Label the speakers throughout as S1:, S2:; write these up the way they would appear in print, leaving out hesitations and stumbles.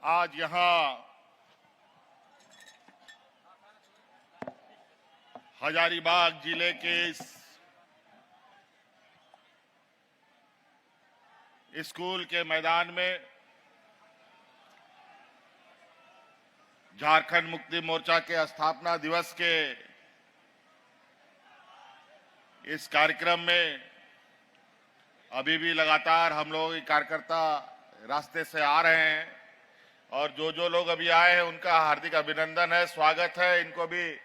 S1: आज यहाँ हजारीबाग जिले के इस स्कूल के मैदान में झारखंड मुक्ति मोर्चा के स्थापना दिवस के इस कार्यक्रम में अभी भी लगातार हम लोग कार्यकर्ता रास्ते से आ रहे हैं और जो लोग अभी आए हैं उनका हार्दिक अभिनंदन है, स्वागत है। इनको भी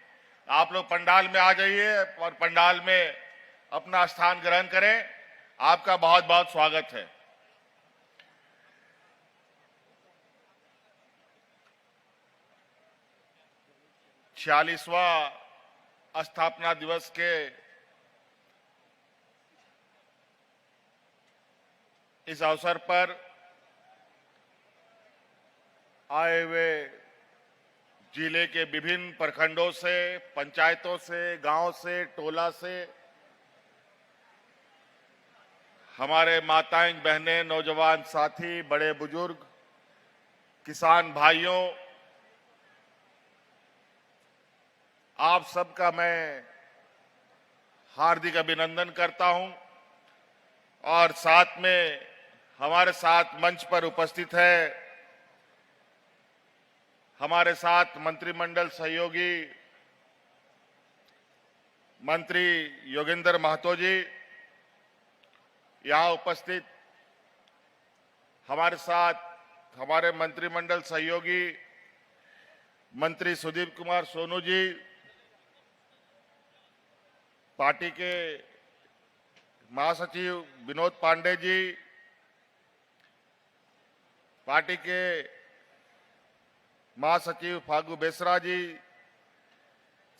S1: आप लोग पंडाल में आ जाइए और पंडाल में अपना स्थान ग्रहण करें। आपका बहुत बहुत स्वागत है। छियालीसवां स्थापना दिवस के इस अवसर पर आए हुए जिले के विभिन्न प्रखंडों से, पंचायतों से, गांव से, टोला से हमारे माताएं, बहनें, नौजवान साथी, बड़े बुजुर्ग, किसान भाइयों, आप सबका मैं हार्दिक अभिनंदन करता हूं। और साथ में हमारे साथ मंच पर उपस्थित है हमारे साथ मंत्रिमंडल सहयोगी मंत्री योगेंद्र महतो जी, यहां उपस्थित हमारे साथ हमारे मंत्रिमंडल सहयोगी मंत्री सुदीप कुमार सोनू जी, पार्टी के महासचिव विनोद पांडे जी, पार्टी के महासचिव फागू बेसरा जी,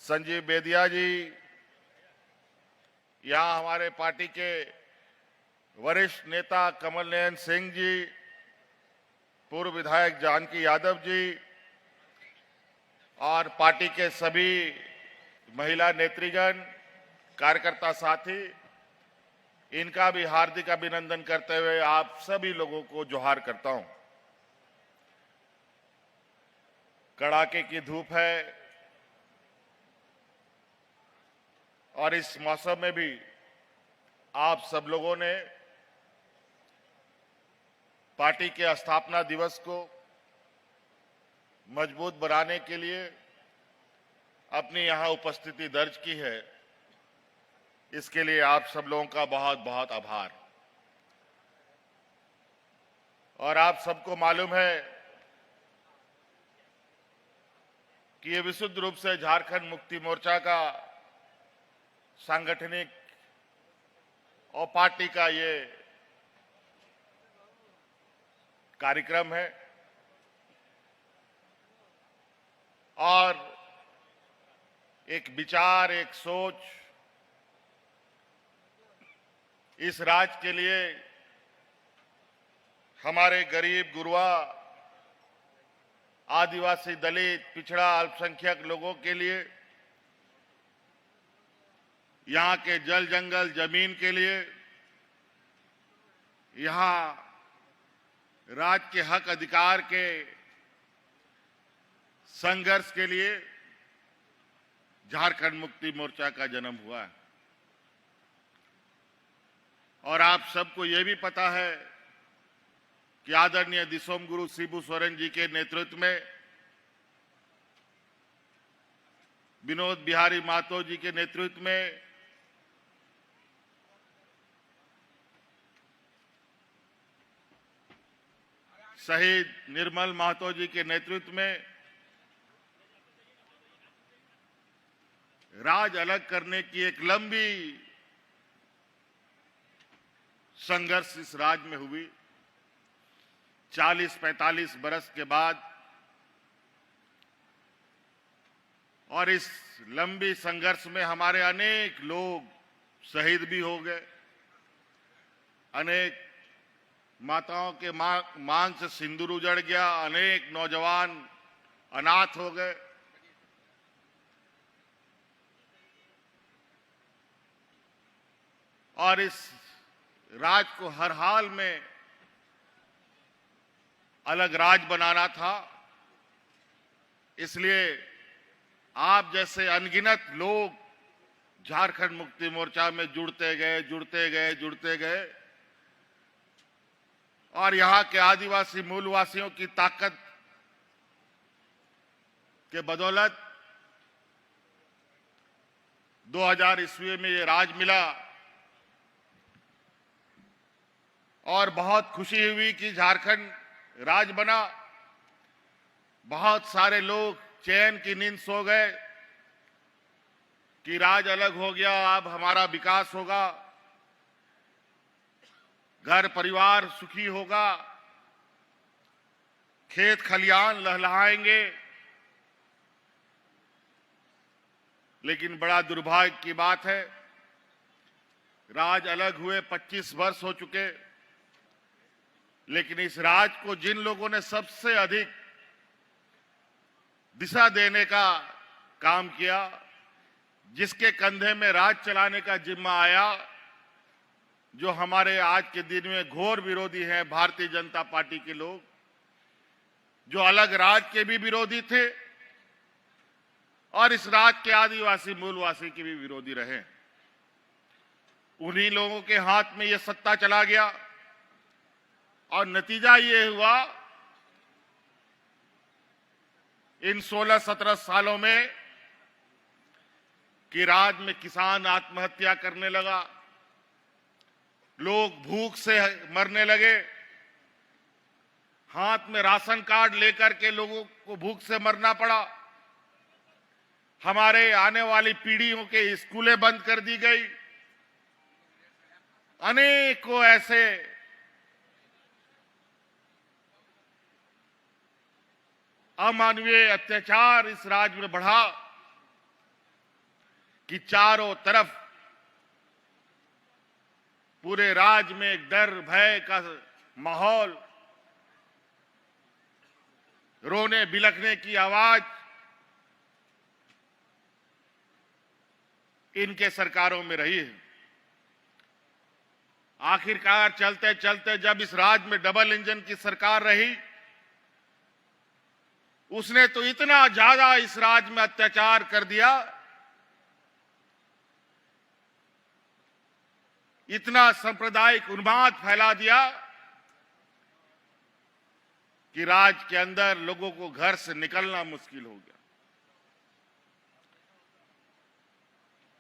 S1: संजीव बेदिया जी, यहां हमारे पार्टी के वरिष्ठ नेता कमल नयन सिंह जी, पूर्व विधायक जानकी यादव जी और पार्टी के सभी महिला नेतृगण, कार्यकर्ता साथी, इनका भी हार्दिक अभिनंदन करते हुए आप सभी लोगों को जोहार करता हूं। कड़ाके की धूप है और इस मौसम में भी आप सब लोगों ने पार्टी के स्थापना दिवस को मजबूत बनाने के लिए अपनी यहां उपस्थिति दर्ज की है। इसके लिए आप सब लोगों का बहुत बहुत आभार। और आप सबको मालूम है कि ये विशुद्ध रूप से झारखंड मुक्ति मोर्चा का सांगठनिक और पार्टी का ये कार्यक्रम है और एक विचार, एक सोच इस राज्य के लिए हमारे गरीब, गुरबा, आदिवासी, दलित, पिछड़ा, अल्पसंख्यक लोगों के लिए, यहां के जल, जंगल, जमीन के लिए, यहां राज्य के हक अधिकार के संघर्ष के लिए झारखंड मुक्ति मोर्चा का जन्म हुआ है। और आप सबको यह भी पता है कि आदरणीय दिसोम गुरु शिबू सोरेन जी के नेतृत्व में, विनोद बिहारी महतो जी के नेतृत्व में शहीद निर्मल महतो जी के नेतृत्व में राज अलग करने की एक लंबी संघर्ष इस राज्य में हुई। 40-45 बरस के बाद और इस लंबी संघर्ष में हमारे अनेक लोग शहीद भी हो गए, अनेक माताओं के मांग से सिंदूर उजड़ गया, अनेक नौजवान अनाथ हो गए। और इस राज्य को हर हाल में अलग राज बनाना था। इसलिए आप जैसे अनगिनत लोग झारखंड मुक्ति मोर्चा में जुड़ते गए और यहाँ के आदिवासी मूलवासियों की ताकत के बदौलत 2000 ईस्वी में ये राज मिला और बहुत खुशी हुई कि झारखंड राज बना। बहुत सारे लोग चैन की नींद सो गए कि राज अलग हो गया, अब हमारा विकास होगा, घर परिवार सुखी होगा, खेत खलियान लहलहाएंगे। लेकिन बड़ा दुर्भाग्य की बात है, राज अलग हुए 25 वर्ष हो चुके, लेकिन इस राज को जिन लोगों ने सबसे अधिक दिशा देने का काम किया, जिसके कंधे में राज चलाने का जिम्मा आया, जो हमारे आज के दिन में घोर विरोधी हैं भारतीय जनता पार्टी के लोग, जो अलग राज के भी विरोधी थे और इस राज के आदिवासी मूलवासी के भी विरोधी रहे, उन्हीं लोगों के हाथ में ये सत्ता चला गया और नतीजा ये हुआ इन 16-17 सालों में कि राज्य में किसान आत्महत्या करने लगा, लोग भूख से मरने लगे, हाथ में राशन कार्ड लेकर के लोगों को भूख से मरना पड़ा, हमारे आने वाली पीढ़ियों के स्कूलें बंद कर दी गई, अनेकों ऐसे अमानवीय अत्याचार इस राज्य में बढ़ा कि चारों तरफ पूरे राज्य में एक डर भय का माहौल, रोने बिलखने की आवाज इनके सरकारों में रही है। आखिरकार चलते चलते जब इस राज्य में डबल इंजन की सरकार रही, उसने तो इतना ज्यादा इस राज्य में अत्याचार कर दिया, इतना सांप्रदायिक उन्माद फैला दिया कि राज्य के अंदर लोगों को घर से निकलना मुश्किल हो गया।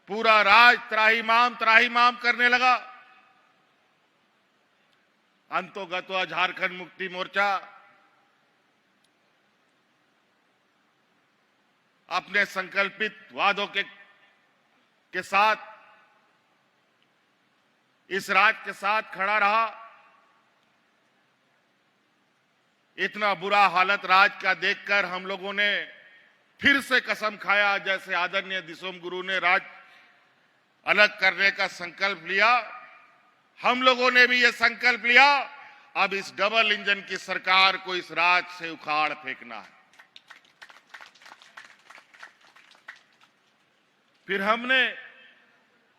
S1: पूरा राज्य त्राहिमाम करने लगा। अंतोगत्वा झारखंड मुक्ति मोर्चा अपने संकल्पित वादों के साथ इस राज्य के साथ खड़ा रहा। इतना बुरा हालत राज्य का देखकर हम लोगों ने फिर से कसम खाया, जैसे आदरणीय दिसोम गुरु ने राज्य अलग करने का संकल्प लिया, हम लोगों ने भी यह संकल्प लिया, अब इस डबल इंजन की सरकार को इस राज्य से उखाड़ फेंकना है। फिर हमने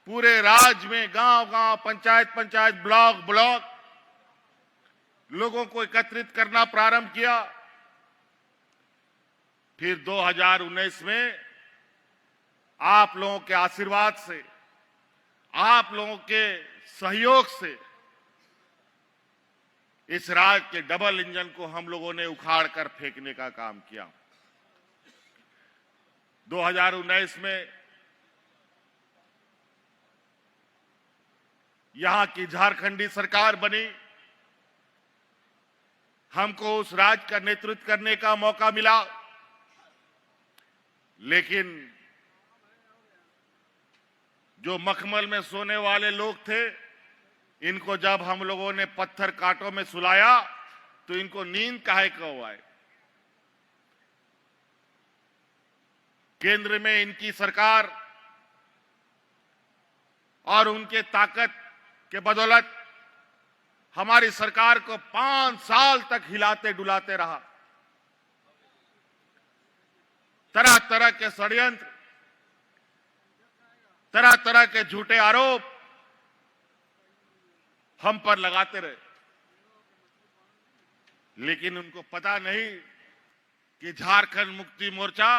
S1: पूरे राज्य में गांव-गांव, पंचायत, ब्लॉक लोगों को एकत्रित करना प्रारंभ किया। फिर 2019 में आप लोगों के आशीर्वाद से, आप लोगों के सहयोग से इस राज्य के डबल इंजन को हम लोगों ने उखाड़ कर फेंकने का काम किया। 2019 में यहां की झारखंडी सरकार बनी, हमको उस राज्य का नेतृत्व करने का मौका मिला, लेकिन जो मखमल में सोने वाले लोग थे, इनको जब हम लोगों ने पत्थर कांटों में सुलाया तो इनको नींद काहे को आए। केंद्र में इनकी सरकार और उनके ताकत के बदौलत हमारी सरकार को 5 साल तक हिलाते डुलाते रहा। तरह तरह के षड्यंत्र, तरह तरह के झूठे आरोप हम पर लगाते रहे। लेकिन उनको पता नहीं कि झारखंड मुक्ति मोर्चा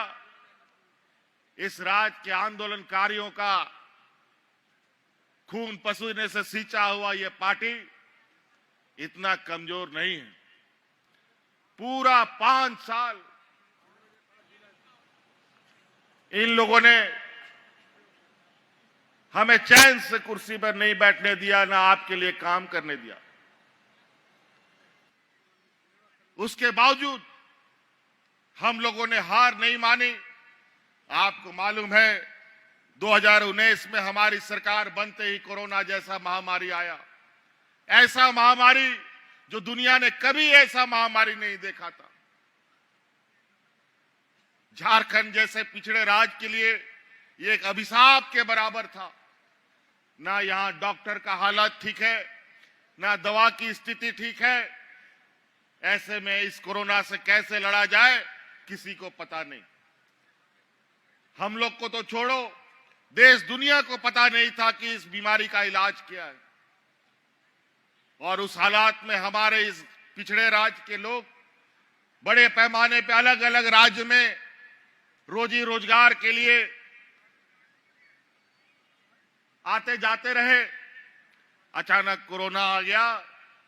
S1: इस राज्य के आंदोलनकारियों का खून पसीने से सींचा हुआ ये पार्टी इतना कमजोर नहीं है। पूरा 5 साल इन लोगों ने हमें चैन से कुर्सी पर नहीं बैठने दिया, ना आपके लिए काम करने दिया। उसके बावजूद हम लोगों ने हार नहीं मानी। आपको मालूम है 2019 में हमारी सरकार बनते ही कोरोना जैसा महामारी आया। ऐसा महामारी जो दुनिया ने कभी ऐसा महामारी नहीं देखा था। झारखंड जैसे पिछड़े राज्य के लिए ये एक अभिशाप के बराबर था। ना यहां डॉक्टर का हालत ठीक है, ना दवा की स्थिति ठीक है। ऐसे में इस कोरोना से कैसे लड़ा जाए किसी को पता नहीं। हम लोग को तो छोड़ो, देश दुनिया को पता नहीं था कि इस बीमारी का इलाज क्या है। और उस हालात में हमारे इस पिछड़े राज्य के लोग बड़े पैमाने पे अलग अलग राज्य में रोजी रोजगार के लिए आते जाते रहे। अचानक कोरोना आ गया,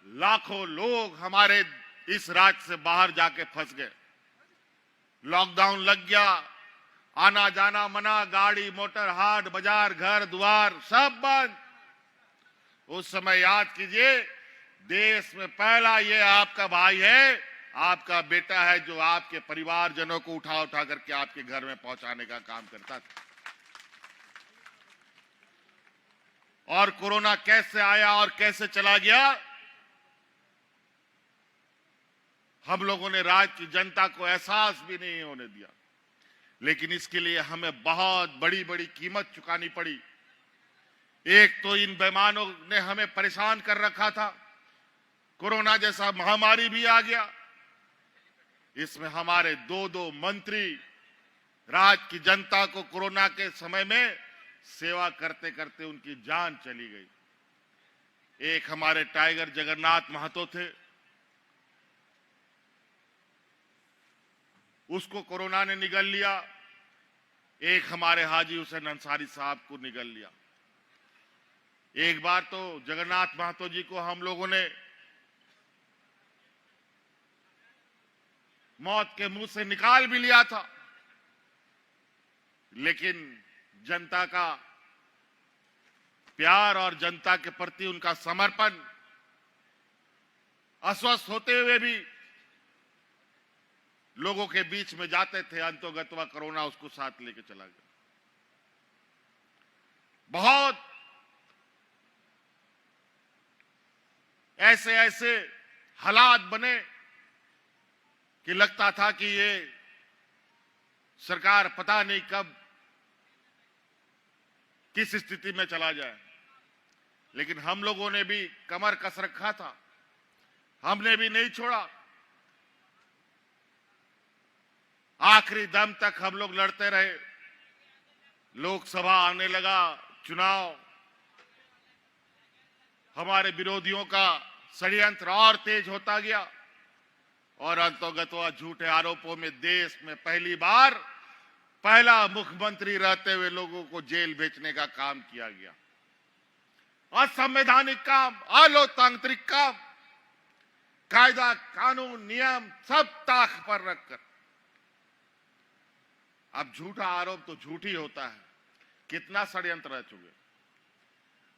S1: लाखों लोग हमारे इस राज्य से बाहर जाके फंस गए। लॉकडाउन लग गया, आना जाना मना, गाड़ी मोटर हाट बाजार घर द्वार सब बंद। उस समय याद कीजिए, देश में पहला ये आपका भाई है, आपका बेटा है, जो आपके परिवारजनों को उठा उठा करके आपके घर में पहुंचाने का काम करता था। और कोरोना कैसे आया और कैसे चला गया, हम लोगों ने राज्य की जनता को एहसास भी नहीं होने दिया। लेकिन इसके लिए हमें बहुत बड़ी बड़ी कीमत चुकानी पड़ी। एक तो इन बेईमानों ने हमें परेशान कर रखा था, कोरोना जैसा महामारी भी आ गया। इसमें हमारे दो मंत्री राज्य की जनता को कोरोना के समय में सेवा करते करते उनकी जान चली गई। एक हमारे टाइगर जगन्नाथ महतो थे, उसको कोरोना ने निगल लिया। एक हमारे हाजी हुसैन अंसारी साहब को निगल लिया। एक बार तो जगन्नाथ महतो जी को हम लोगों ने मौत के मुंह से निकाल भी लिया था, लेकिन जनता का प्यार और जनता के प्रति उनका समर्पण, अस्वस्थ होते हुए भी लोगों के बीच में जाते थे। अंतोगत्वा कोरोना उसको साथ लेके चला गया। बहुत ऐसे ऐसे हालात बने कि लगता था कि ये सरकार पता नहीं कब किस स्थिति में चला जाए। लेकिन हम लोगों ने भी कमर कस रखा था, हमने भी नहीं छोड़ा। आखिरी दम तक हम लोग लड़ते रहे। लोकसभा आने लगा, चुनाव, हमारे विरोधियों का षड्यंत्र और तेज होता गया और अंतोगत्वा झूठे आरोपों में देश में पहली बार पहला मुख्यमंत्री रहते हुए लोगों को जेल भेजने का काम किया गया। असंवैधानिक काम, अलोकतांत्रिक काम, कायदा कानून नियम सब ताक पर रखकर। अब झूठा आरोप तो झूठ ही होता है। कितना षड्यंत्र रह चुके।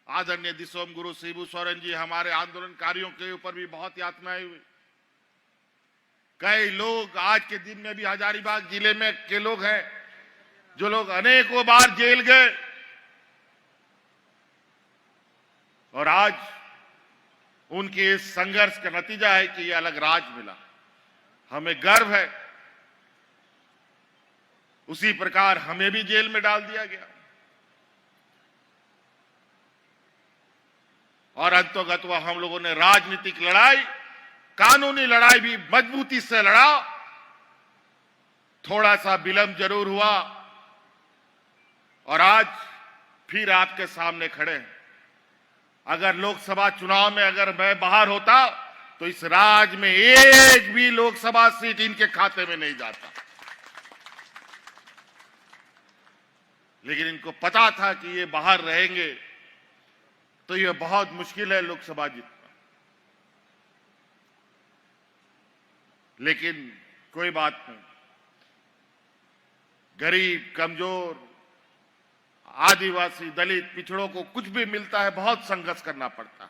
S1: आदरणीय दिसोम गुरु शिबू सोरेन जी, हमारे आंदोलनकारियों के ऊपर भी बहुत यातनाएं हुई। कई लोग आज के दिन में भी हजारीबाग जिले में के लोग हैं जो लोग अनेकों बार जेल गए और आज उनके इस संघर्ष का नतीजा है कि ये अलग राज मिला। हमें गर्व है। उसी प्रकार हमें भी जेल में डाल दिया गया और अंतोगत्वा हम लोगों ने राजनीतिक लड़ाई, कानूनी लड़ाई भी मजबूती से लड़ा। थोड़ा सा विलंब जरूर हुआ और आज फिर आपके सामने खड़े हैं। अगर लोकसभा चुनाव में अगर मैं बाहर होता तो इस राज्य में एक भी लोकसभा सीट इनके खाते में नहीं जाता। लेकिन इनको पता था कि ये बाहर रहेंगे तो ये बहुत मुश्किल है लोकसभा जीतना। लेकिन कोई बात नहीं, गरीब, कमजोर, आदिवासी, दलित, पिछड़ों को कुछ भी मिलता है बहुत संघर्ष करना पड़ता है।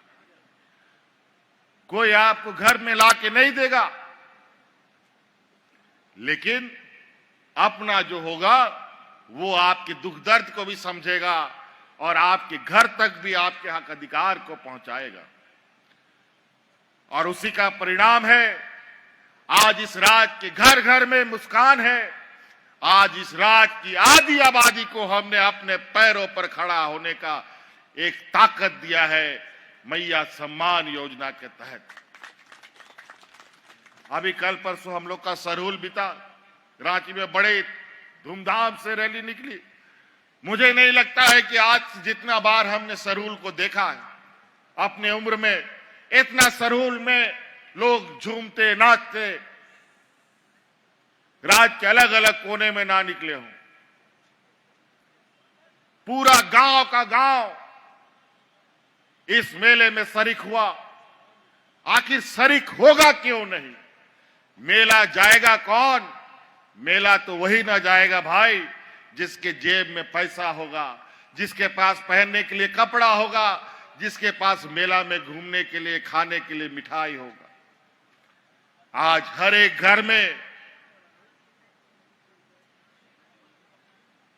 S1: कोई आपको घर में लाके नहीं देगा, लेकिन अपना जो होगा वो आपके दुख दर्द को भी समझेगा और आपके घर तक भी आपके हक अधिकार को पहुंचाएगा। और उसी का परिणाम है आज इस राज्य के घर घर में मुस्कान है। आज इस राज्य की आधी आबादी को हमने अपने पैरों पर खड़ा होने का एक ताकत दिया है मैया सम्मान योजना के तहत। अभी कल परसों हम लोग का सरहुल बीता, रांची में बड़े धूमधाम से रैली निकली। मुझे नहीं लगता है कि आज जितना बार हमने सरहुल को देखा है अपने उम्र में, इतना सरहुल में लोग झूमते नाचते राज्य के अलग अलग कोने में ना निकले हों। पूरा गांव का गांव इस मेले में शरीक हुआ। आखिर शरीक होगा क्यों नहीं? मेला जाएगा कौन? मेला तो वही ना जाएगा भाई जिसके जेब में पैसा होगा, जिसके पास पहनने के लिए कपड़ा होगा, जिसके पास मेला में घूमने के लिए, खाने के लिए मिठाई होगा। आज हर एक घर में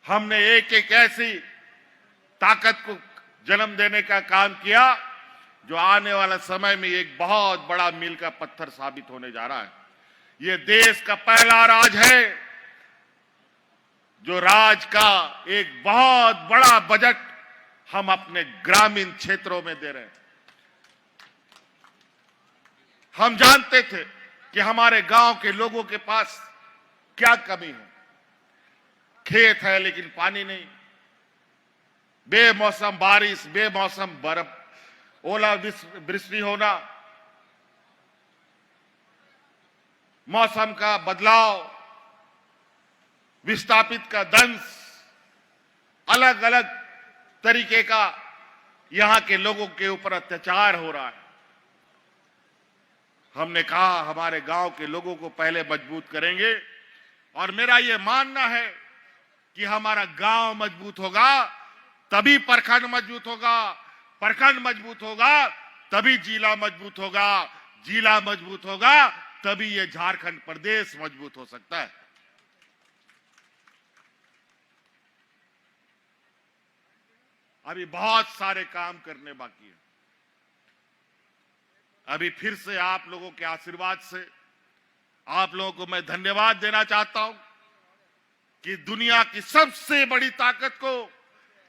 S1: हमने एक एक ऐसी ताकत को जन्म देने का काम किया जो आने वाला समय में एक बहुत बड़ा मील का पत्थर साबित होने जा रहा है। ये देश का पहला राज है जो राज का एक बहुत बड़ा बजट हम अपने ग्रामीण क्षेत्रों में दे रहे हैं। हम जानते थे कि हमारे गांव के लोगों के पास क्या कमी है। खेत है लेकिन पानी नहीं, बेमौसम बारिश, बेमौसम बर्फ, ओलावृष्टि होना, मौसम का बदलाव, विस्थापित का दंश, अलग अलग तरीके का यहां के लोगों के ऊपर अत्याचार हो रहा है। हमने कहा हमारे गांव के लोगों को पहले मजबूत करेंगे और मेरा यह मानना है कि हमारा गांव मजबूत होगा तभी प्रखंड मजबूत होगा, प्रखंड मजबूत होगा तभी जिला मजबूत होगा, जिला मजबूत होगा तभी ये झारखंड प्रदेश मजबूत हो सकता है। अभी बहुत सारे काम करने बाकी है। अभी फिर से आप लोगों के आशीर्वाद से आप लोगों को मैं धन्यवाद देना चाहता हूं कि दुनिया की सबसे बड़ी ताकत को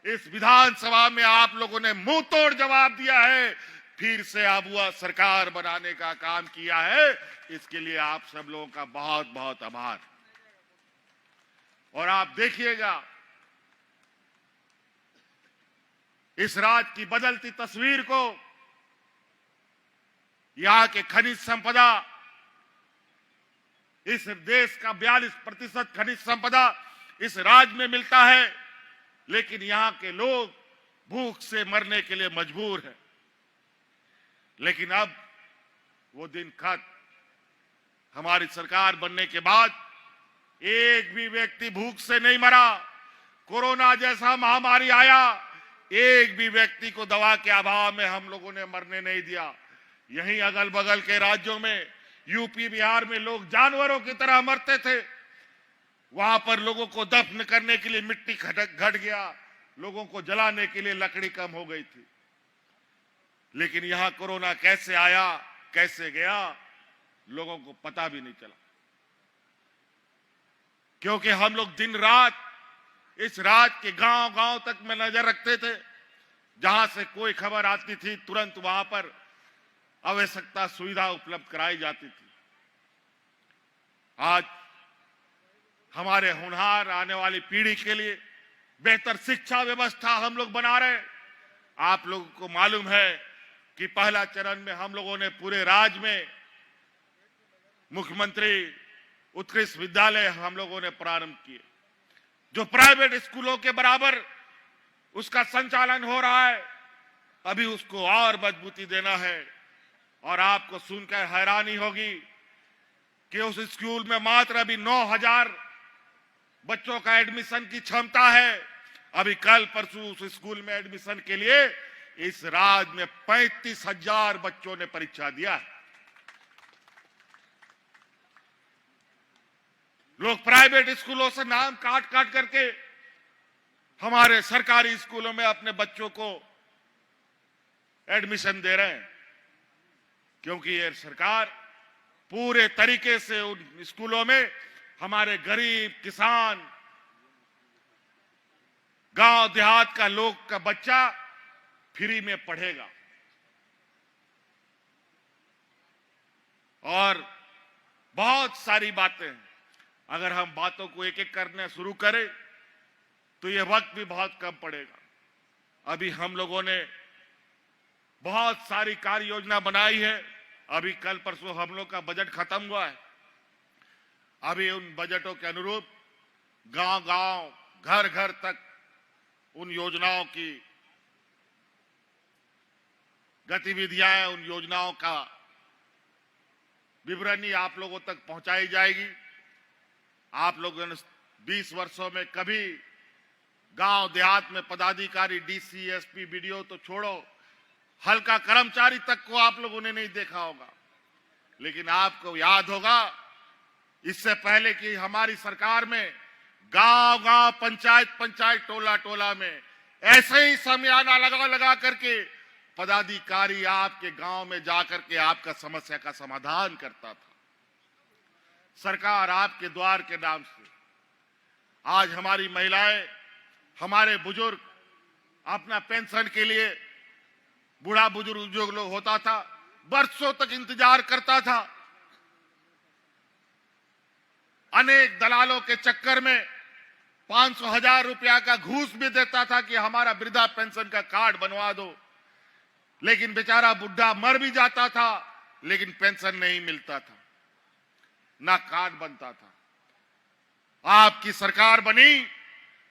S1: इस विधानसभा में आप लोगों ने मुंह तोड़ जवाब दिया है, फिर से आबुआ सरकार बनाने का काम किया है। इसके लिए आप सब लोगों का बहुत बहुत आभार। और आप देखिएगा इस राज्य की बदलती तस्वीर को, यहां के खनिज संपदा, इस देश का 42% खनिज संपदा इस राज्य में मिलता है, लेकिन यहां के लोग भूख से मरने के लिए मजबूर हैं। लेकिन अब वो दिन खत्म। हमारी सरकार बनने के बाद एक भी व्यक्ति भूख से नहीं मरा। कोरोना जैसा महामारी आया, एक भी व्यक्ति को दवा के अभाव में हम लोगों ने मरने नहीं दिया। यहीं अगल बगल के राज्यों में, यूपी बिहार में लोग जानवरों की तरह मरते थे। वहां पर लोगों को दफन करने के लिए मिट्टी घट गया, लोगों को जलाने के लिए लकड़ी कम हो गई थी। लेकिन यहां कोरोना कैसे आया, कैसे गया, लोगों को पता भी नहीं चला, क्योंकि हम लोग दिन रात इस राज्य के गांव गांव तक में नजर रखते थे। जहां से कोई खबर आती थी तुरंत वहां पर आवश्यकता सुविधा उपलब्ध कराई जाती थी। आज हमारे होनहार आने वाली पीढ़ी के लिए बेहतर शिक्षा व्यवस्था हम लोग बना रहे हैं। आप लोगों को मालूम है कि पहला चरण में हम लोगों ने पूरे राज्य में मुख्यमंत्री उत्कृष्ट विद्यालय हम लोगों ने प्रारंभ किए, जो प्राइवेट स्कूलों के बराबर उसका संचालन हो रहा है। अभी उसको और मजबूती देना है। और आपको सुनकर हैरानी होगी कि उस स्कूल में मात्र अभी 9,000 बच्चों का एडमिशन की क्षमता है। अभी कल परसों उस स्कूल में एडमिशन के लिए इस राज्य में 35,000 बच्चों ने परीक्षा दिया है। लोग प्राइवेट स्कूलों से नाम काट काट करके हमारे सरकारी स्कूलों में अपने बच्चों को एडमिशन दे रहे हैं, क्योंकि ये सरकार पूरे तरीके से उन स्कूलों में हमारे गरीब किसान, गांव देहात का लोग का बच्चा फ्री में पढ़ेगा। और बहुत सारी बातें, अगर हम बातों को एक एक करने शुरू करें तो यह वक्त भी बहुत कम पड़ेगा। अभी हम लोगों ने बहुत सारी कार्य योजना बनाई है। अभी कल परसों हम लोग का बजट खत्म हुआ है। अभी उन बजटों के अनुरूप गांव-गांव, घर-घर तक उन योजनाओं की गतिविधियां, उन योजनाओं का विवरणी आप लोगों तक पहुंचाई जाएगी। आप लोगों ने 20 वर्षों में कभी गांव देहात में पदाधिकारी, डीसी, एसपी, बीडीओ तो छोड़ो, हल्का कर्मचारी तक को आप लोगों ने नहीं देखा होगा। लेकिन आपको याद होगा, इससे पहले कि हमारी सरकार में गांव-गांव, पंचायत-पंचायत, टोला-टोला में ऐसे ही समियाना लगा करके पदाधिकारी आपके गांव में जाकर के आपका समस्या का समाधान करता था। सरकार आपके द्वार के नाम से आज हमारी महिलाएं, हमारे बुजुर्ग अपना पेंशन के लिए, बूढ़ा बुजुर्ग जो लोग होता था बरसों तक इंतजार करता था, अनेक दलालों के चक्कर में 500,000 रुपया का घूस भी देता था कि हमारा वृद्धा पेंशन का कार्ड बनवा दो। लेकिन बेचारा बुढ़ा मर भी जाता था, लेकिन पेंशन नहीं मिलता था, ना कार्ड बनता था। आपकी सरकार बनी,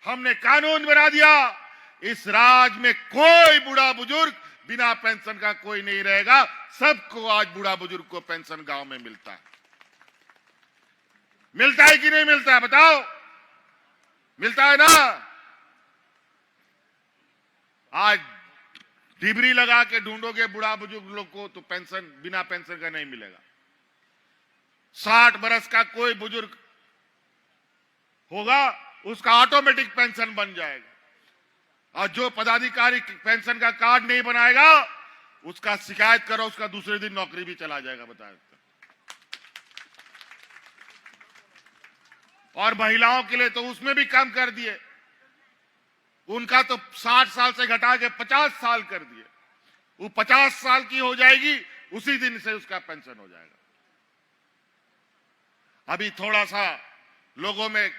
S1: हमने कानून बना दिया, इस राज्य में कोई बूढ़ा बुजुर्ग बिना पेंशन का कोई नहीं रहेगा। सबको आज बूढ़ा बुजुर्ग को पेंशन गांव में मिलता है। मिलता है कि नहीं मिलता है, बताओ? मिलता है ना? आज डिबरी लगा के ढूंढोगे बूढ़ा बुजुर्ग लोग को तो पेंशन, बिना पेंशन का नहीं मिलेगा। 60 बरस का कोई बुजुर्ग होगा, उसका ऑटोमेटिक पेंशन बन जाएगा। और जो पदाधिकारी पेंशन का कार्ड नहीं बनाएगा, उसका शिकायत करो, उसका दूसरे दिन नौकरी भी चला जाएगा, बताया। और महिलाओं के लिए तो उसमें भी कम कर दिए, उनका तो 60 साल से घटा के 50 साल कर दिए। वो 50 साल की हो जाएगी, उसी दिन से उसका पेंशन हो जाएगा। अभी थोड़ा सा लोगों में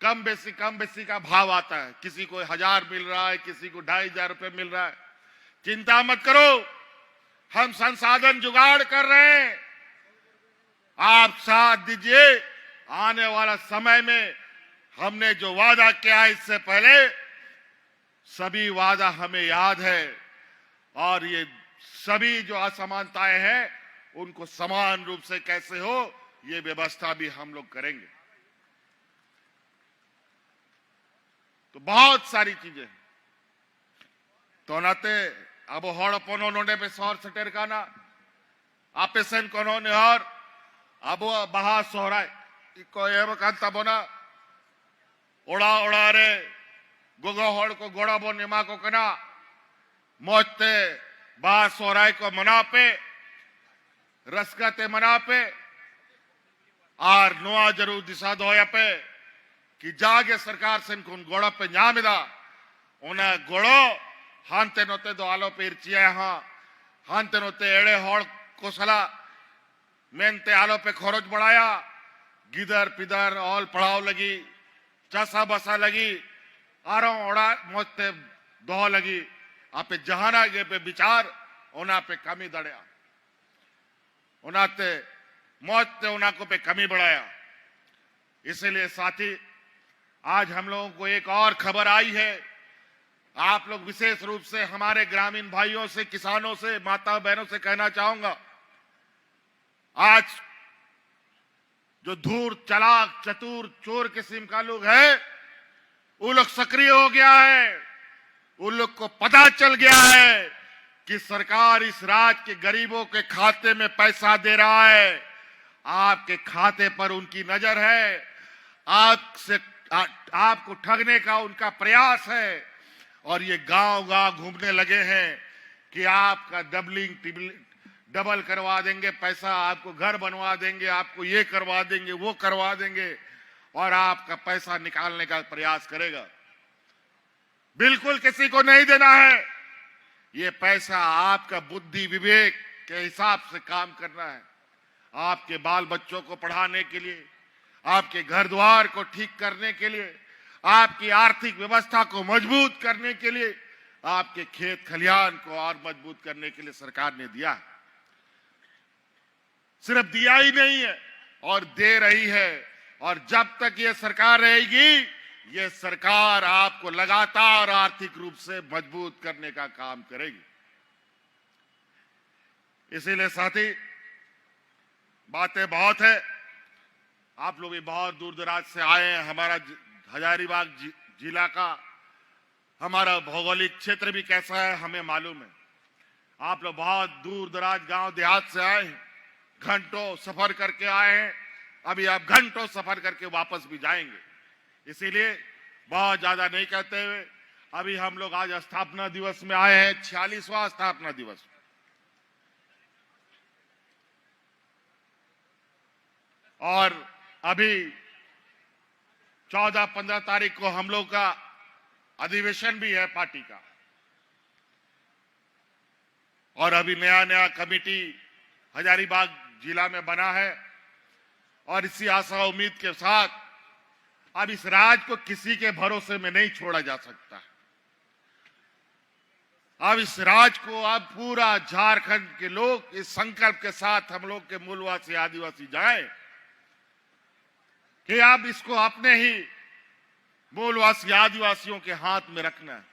S1: कम बेसी का भाव आता है, किसी को 1000 मिल रहा है, किसी को 2500 रुपए मिल रहा है। चिंता मत करो, हम संसाधन जुगाड़ कर रहे हैं, आप साथ दीजिए। आने वाला समय में हमने जो वादा किया है, इससे पहले सभी वादा हमें याद है, और ये सभी जो असमानताएं हैं उनको समान रूप से कैसे हो, ये व्यवस्था भी हम लोग करेंगे। तो बहुत सारी चीजें तो नाते अब हड़ पनोने पे सौर सटेर का ना आपेसन कोनोने और अब बहा सोहराय को एव कांता बोना ओड़ा ओड़ा रे गोगो हड़ को गोड़ा बो निमा को कना मोते बहा सोहराय को मना पे रसकाते मना पे और नुआ जरूर दिशा दोया पे कि जागे सरकार से इनको गोड़ा पे न्यामिदा उन्हें गोड़ो हांते नोते दो आलो पे इर्चिया हाँ हांते नोते एड़े हड़ को सला मेंते आलो पे खरोच बढ़ाया गिदर पिदर ऑल पढ़ाओ लगी चासा बसा लगी आरों ओड़ा मोते दो लगी आपे जहाना गे पे विचार उना पे कमी दड़िया, उनाते मौत ने उना को पे कमी बढ़ाया। इसलिए साथी, आज हम लोगों को एक और खबर आई है। आप लोग विशेष रूप से हमारे ग्रामीण भाइयों से, किसानों से, माता बहनों से कहना चाहूंगा, आज जो धूर्त, चालाक, चतुर, चोर किस्म का लोग है, वो लोग सक्रिय हो गया है। उन लोग को पता चल गया है कि सरकार इस राज्य के गरीबों के खाते में पैसा दे रहा है। आपके खाते पर उनकी नजर है, आपको ठगने का उनका प्रयास है, और ये गांव-गांव घूमने लगे हैं कि आपका डबल करवा देंगे पैसा, आपको घर बनवा देंगे, आपको ये करवा देंगे, वो करवा देंगे, और आपका पैसा निकालने का प्रयास करेगा। बिल्कुल किसी को नहीं देना है। ये पैसा आपका बुद्धि विवेक के हिसाब से काम करना है। आपके बाल बच्चों को पढ़ाने के लिए, आपके घर द्वार को ठीक करने के लिए, आपकी आर्थिक व्यवस्था को मजबूत करने के लिए, आपके खेत खलिहान को और मजबूत करने के लिए सरकार ने दिया है। सिर्फ दिया ही नहीं है, और दे रही है। और जब तक ये सरकार रहेगी, ये सरकार आपको लगातार आर्थिक रूप से मजबूत करने का काम करेगी। इसीलिए साथी, बातें बहुत है। आप लोग भी बहुत दूर दराज से आए हैं। हमारा हजारीबाग जिला का हमारा भौगोलिक क्षेत्र भी कैसा है हमें मालूम है। आप लोग बहुत दूर दराज गांव देहात से आए हैं, घंटों सफर करके आए हैं। अभी आप घंटों सफर करके वापस भी जाएंगे। इसीलिए बहुत ज्यादा नहीं कहते हुए, अभी हम लोग आज स्थापना दिवस में आए हैं, 46वां स्थापना दिवस। और अभी 14-15 तारीख को हम लोग का अधिवेशन भी है पार्टी का, और अभी नया नया कमेटी हजारीबाग जिला में बना है। और इसी आशा उम्मीद के साथ अब इस राज्य को किसी के भरोसे में नहीं छोड़ा जा सकता। अब इस राज्य को अब पूरा झारखंड के लोग इस संकल्प के साथ, हम लोग के मूलवासी आदिवासी जाएं कि अब इसको अपने ही मूलवासी आदिवासियों के हाथ में रखना है।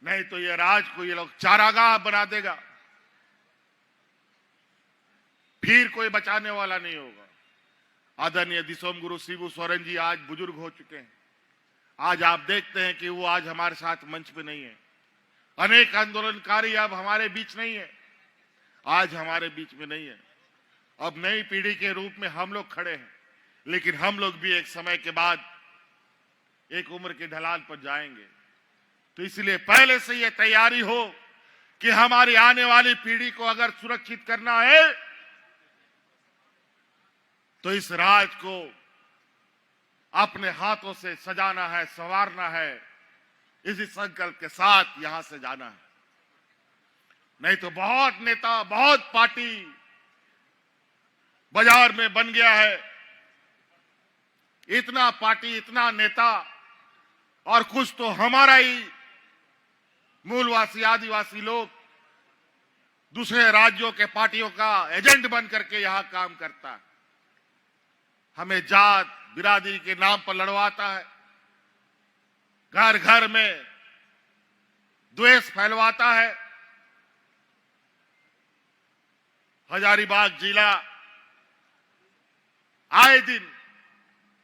S1: नहीं तो ये राज्य को ये लोग चारागाह बना देगा, फिर कोई बचाने वाला नहीं होगा। आदरणीय दिसोम गुरु शिबू सोरेन जी आज बुजुर्ग हो चुके हैं। आज आप देखते हैं कि वो आज हमारे साथ मंच पे नहीं है। अनेक आंदोलनकारी अब हमारे बीच नहीं है, आज हमारे बीच में नहीं है। अब नई पीढ़ी के रूप में हम लोग खड़े हैं, लेकिन हम लोग भी एक समय के बाद एक उम्र के ढलान पर जाएंगे। तो इसलिए पहले से ये तैयारी हो कि हमारी आने वाली पीढ़ी को अगर सुरक्षित करना है तो इस राज्य को अपने हाथों से सजाना है, संवारना है। इसी संकल्प के साथ यहां से जाना है। नहीं तो बहुत नेता, बहुत पार्टी बाजार में बन गया है। इतना पार्टी, इतना नेता, और कुछ तो हमारा ही मूलवासी आदिवासी लोग दूसरे राज्यों के पार्टियों का एजेंट बन करके यहां काम करता है। हमें जात बिरादरी के नाम पर लड़वाता है, घर घर में द्वेष फैलवाता है। हजारीबाग जिला आए दिन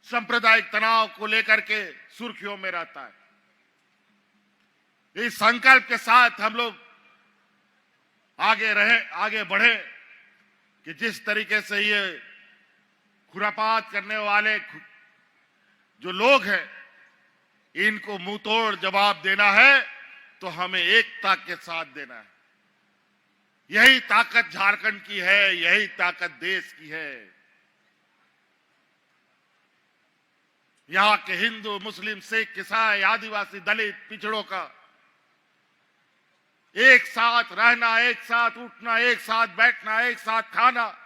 S1: सांप्रदायिक तनाव को लेकर के सुर्खियों में रहता है। इस संकल्प के साथ हम लोग आगे बढ़े कि जिस तरीके से ये खुरापात करने वाले जो लोग हैं, इनको मुंह तोड़ जवाब देना है तो हमें एकता के साथ देना है। यही ताकत झारखंड की है, यही ताकत देश की है। यहां के हिंदू, मुस्लिम, सिख, ईसाई, आदिवासी, दलित, पिछड़ों का एक साथ रहना, एक साथ उठना, एक साथ बैठना, एक साथ खाना,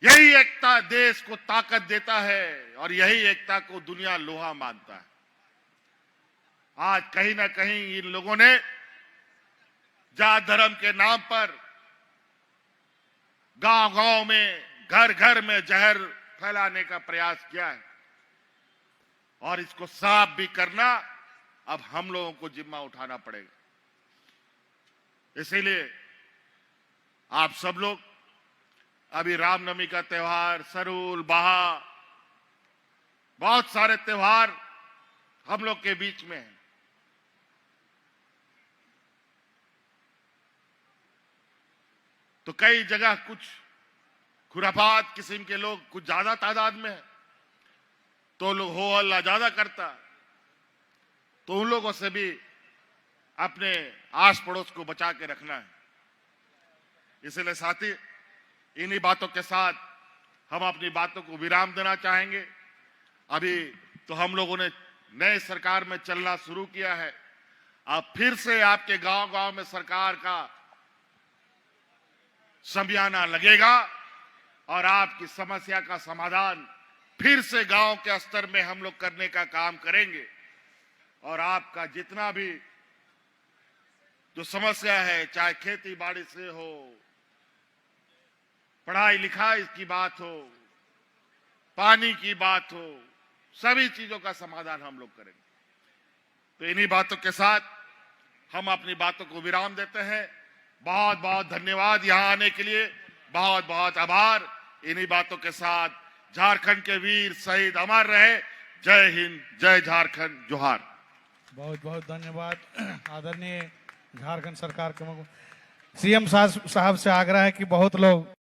S1: यही एकता देश को ताकत देता है, और यही एकता को दुनिया लोहा मानता है। आज कहीं ना कहीं इन लोगों ने जात धर्म के नाम पर गांव-गांव में, घर-घर में जहर फैलाने का प्रयास किया है और इसको साफ भी करना अब हम लोगों को जिम्मा उठाना पड़ेगा। इसीलिए आप सब लोग अभी रामनवमी का त्योहार, सरूल, बाहा, बहुत सारे त्योहार हम लोग के बीच में है। तो कई जगह कुछ खुराफात किस्म के लोग कुछ ज्यादा तादाद में है, तो लोग हो हल्ला ज्यादा करता, तो उन लोगों से भी अपने आस पड़ोस को बचा के रखना है। इसलिए साथी, इन्हीं बातों के साथ हम अपनी बातों को विराम देना चाहेंगे। अभी तो हम लोगों ने नए सरकार में चलना शुरू किया है। अब फिर से आपके गांव-गांव में सरकार का समियाना लगेगा और आपकी समस्या का समाधान फिर से गांव के स्तर में हम लोग करने का काम करेंगे। और आपका जितना भी जो समस्या है, चाहे खेती बाड़ी से हो, पढ़ाई लिखाई की बात हो, पानी की बात हो, सभी चीजों का समाधान हम लोग करेंगे। तो इन्हीं बातों के साथ हम अपनी बातों को विराम देते हैं। बहुत बहुत धन्यवाद यहाँ आने के लिए, बहुत बहुत आभार। इन्हीं बातों के साथ झारखंड के वीर शहीद अमर रहे। जय हिंद, जय झारखंड, जोहार।
S2: बहुत बहुत धन्यवाद। आदरणीय झारखंड सरकार के सीएम साहब से आग्रह है कि बहुत लोग